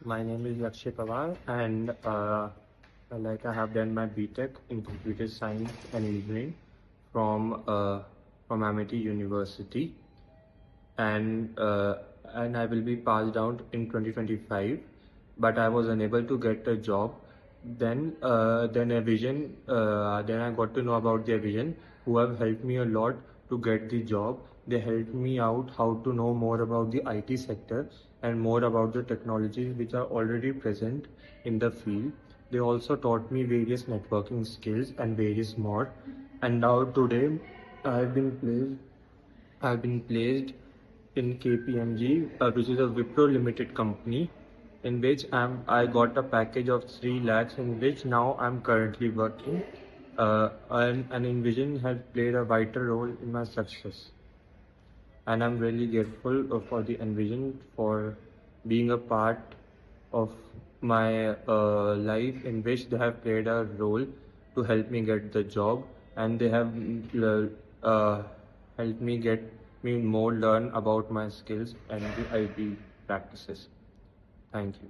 My name is Lakshay Pawar, and I have done my BTech in Computer Science and Engineering from Amity University, and I will be passed out in 2025. But I was unable to get a job. Then Evision, then I got to know about the Evision, who have helped me a lot to get the job. They helped me out how to know more about the IT sector and more about the technologies which are already present in the field. They also taught me various networking skills and various more. And now today I've been placed in KPMG, which is a WIPRO limited company, in which I got a package of 3 lakhs, in which now I'm currently working. And Envision has played a vital role in my success. And I'm really grateful for the Envision for being a part of my life, in which they have played a role to help me get the job, and they have helped me get me more learn about my skills and the IT practices. Thank you.